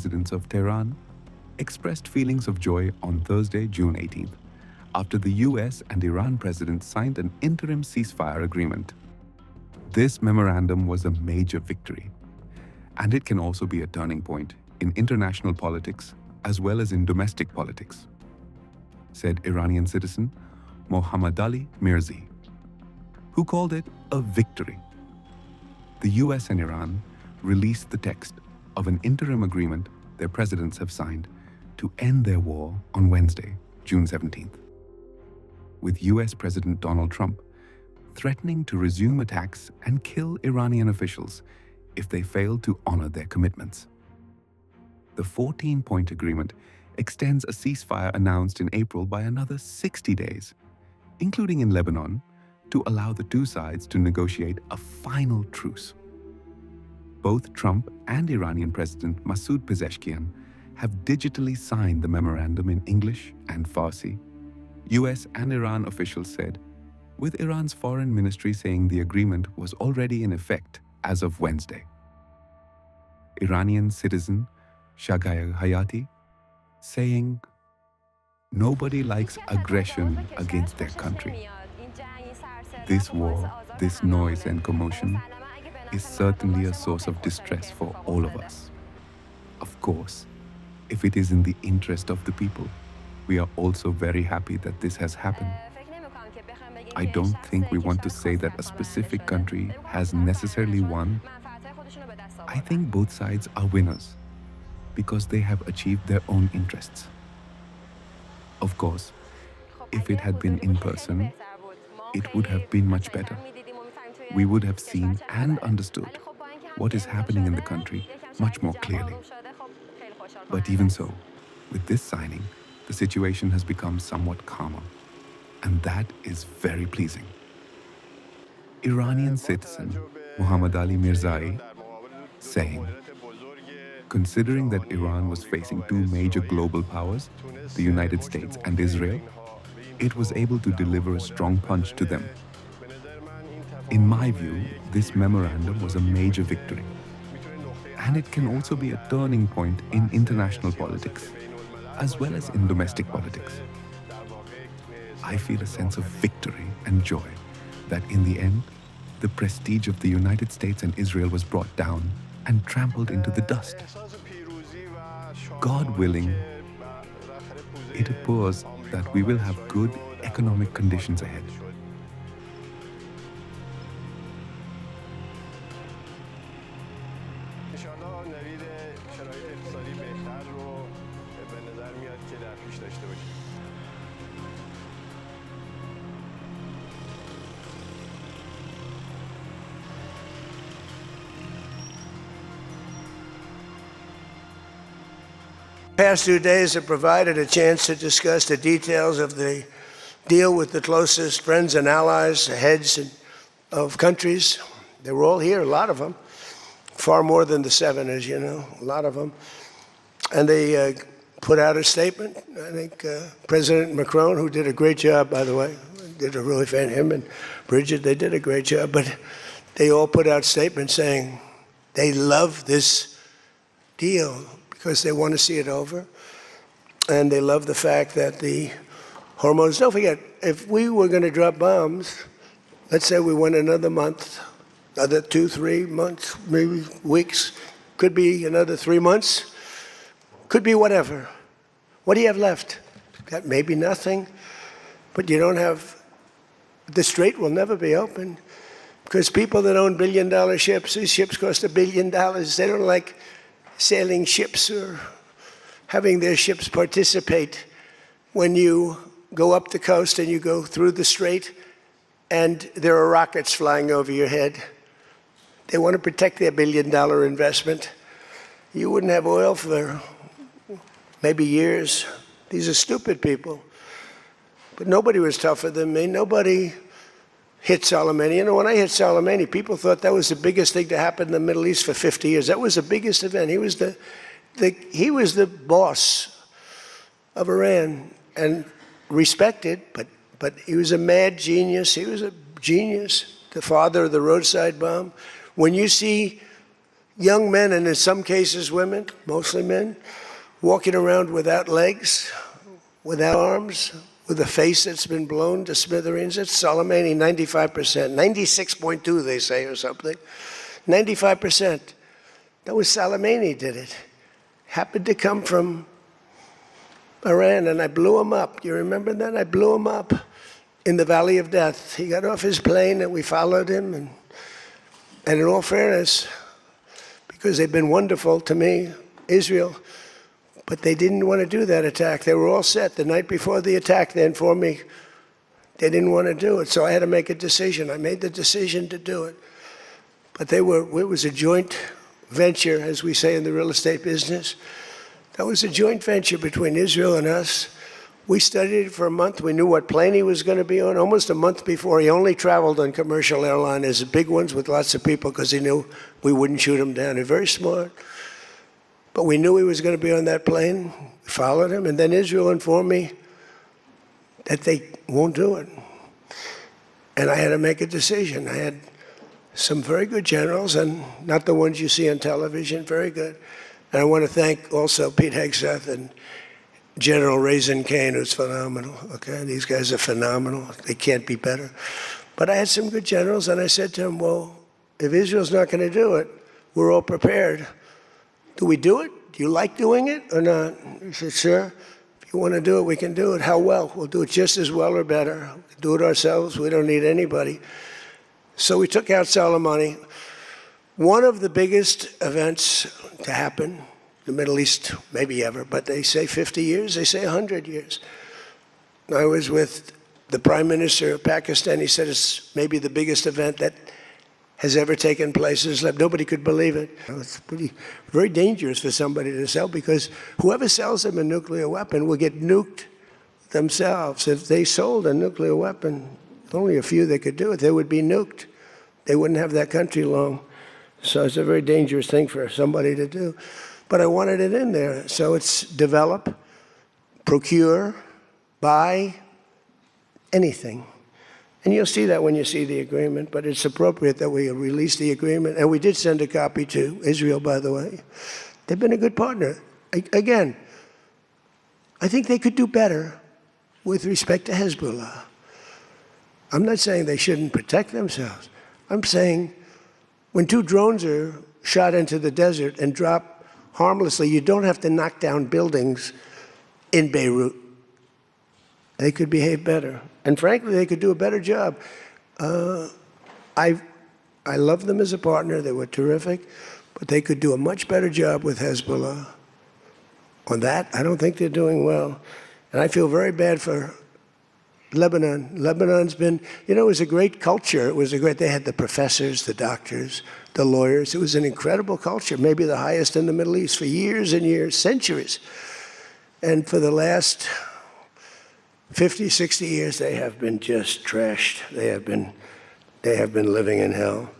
residents of Tehran expressed feelings of joy on Thursday, June 18th, after the US and Iran presidents signed an interim ceasefire agreement. This memorandum was a major victory, and it can also be a turning point in international politics as well as in domestic politics, said Iranian citizen Mohammadali Mirzaee, who called it a victory. The US and Iran released the text of an interim agreement their presidents have signed to end their war on Wednesday, June 17th, with US President Donald Trump threatening to resume attacks and kill Iranian officials if they fail to honor their commitments. The 14-point agreement extends a ceasefire announced in April by another 60 days, including in Lebanon, to allow the two sides to negotiate a final truce. Both Trump and Iranian President Masoud Pezeshkian have digitally signed the memorandum in English and Farsi. US and Iran officials said, with Iran's foreign ministry saying the agreement was already in effect as of Wednesday. Iranian citizen Shagaya Hayati saying, "Nobody likes aggression against their country. This war, this noise and commotion is certainly a source of distress for all of us. Of course, if it is in the interest of the people, we are also very happy that this has happened. I don't think we want to say that a specific country has necessarily won. I think both sides are winners because they have achieved their own interests. Of course, if it had been in person, it would have been much better. We would have seen and understood what is happening in the country much more clearly. But even so, with this signing, the situation has become somewhat calmer, and that is very pleasing." Iranian citizen Mohammadali Mirzaee saying, "Considering that Iran was facing two major global powers, the United States and Israel, it was able to deliver a strong punch to them. In my view, this memorandum was a major victory, and it can also be a turning point in international politics, as well as in domestic politics. I feel a sense of victory and joy that in the end, the prestige of the United States and Israel was brought down and trampled into the dust. God willing, it appears that we will have good economic conditions ahead." Past 2 days have provided a chance to discuss the details of the deal with the closest friends and allies, heads of countries. They were all here, a lot of them, far more than the 7, as you know, a lot of them. And they put out a statement. I think President Macron, who did a great job, by the way, him and Bridget, they did a great job, but they all put out statements saying they love this deal because they want to see it over. And they love the fact that the hormones, don't forget, if we were going to drop bombs, let's say we went another month, another 2, 3 months, maybe weeks, could be another 3 months, could be whatever. What do you have left? Got maybe nothing, but you don't have, the strait will never be open because people that own billion-dollar ships, these ships cost $1 billion. They don't like sailing ships or having their ships participate when you go up the coast and you go through the strait and there are rockets flying over your head. They want to protect their $1 billion investment. You wouldn't have oil for maybe years. These are stupid people. But nobody was tougher than me. Nobody hit Soleimani. You know, when I hit Soleimani, people thought that was the biggest thing to happen in the Middle East for 50 years. That was the biggest event. He was the boss of Iran and respected, but he was a mad genius. He was a genius, the father of the roadside bomb. When you see young men, and in some cases women, mostly men, walking around without legs, without arms, with a face that's been blown to smithereens. It's Soleimani, 95%, 96.2 they say or something. 95%. That was Soleimani did it. Happened to come from Iran, and I blew him up. You remember that? I blew him up in the Valley of Death. He got off his plane and we followed him. And in all fairness, because they've been wonderful to me, Israel, but they didn't want to do that attack. They were all set the night before the attack. They informed me they didn't want to do it. So I had to make a decision. I made the decision to do it. But it was a joint venture, as we say in the real estate business. That was a joint venture between Israel and us. We studied it for a month. We knew what plane he was going to be on. Almost a month before, he only traveled on commercial airliners, big ones with lots of people, because he knew we wouldn't shoot him down. He's very smart. But we knew he was going to be on that plane. We followed him. And then Israel informed me that they won't do it. And I had to make a decision. I had some very good generals, and not the ones you see on television, very good. And I want to thank also Pete Hegseth and General Raisin Kane, who's phenomenal. Okay, these guys are phenomenal. They can't be better. But I had some good generals, and I said to them, well, if Israel's not going to do it, we're all prepared. Do we do it? Do you like doing it or not? He said, sure. If you want to do it, we can do it. How well? We'll do it just as well or better. We'll do it ourselves. We don't need anybody. So we took out Soleimani. One of the biggest events to happen, the Middle East, maybe ever, but they say 50 years, they say 100 years. I was with the Prime Minister of Pakistan. He said it's maybe the biggest event that has ever taken place in Islam. Nobody could believe it. It's very dangerous for somebody to sell, because whoever sells them a nuclear weapon will get nuked themselves. If they sold a nuclear weapon, only a few that could do it, they would be nuked. They wouldn't have that country long. So it's a very dangerous thing for somebody to do. But I wanted it in there. So it's develop, procure, buy, anything. And you'll see that when you see the agreement, but it's appropriate that we release the agreement. And we did send a copy to Israel, by the way. They've been a good partner. Again, I think they could do better with respect to Hezbollah. I'm not saying they shouldn't protect themselves. I'm saying when two drones are shot into the desert and drop harmlessly, you don't have to knock down buildings in Beirut. They could behave better. And frankly, they could do a better job. I love them as a partner. They were terrific. But they could do a much better job with Hezbollah. On that, I don't think they're doing well. And I feel very bad for Lebanon. Lebanon's been, it was a great culture. They had the professors, the doctors, the lawyers. It was an incredible culture, maybe the highest in the Middle East for years and years, centuries. And for the last 50, 60 years, they have been just trashed. They have been living in hell.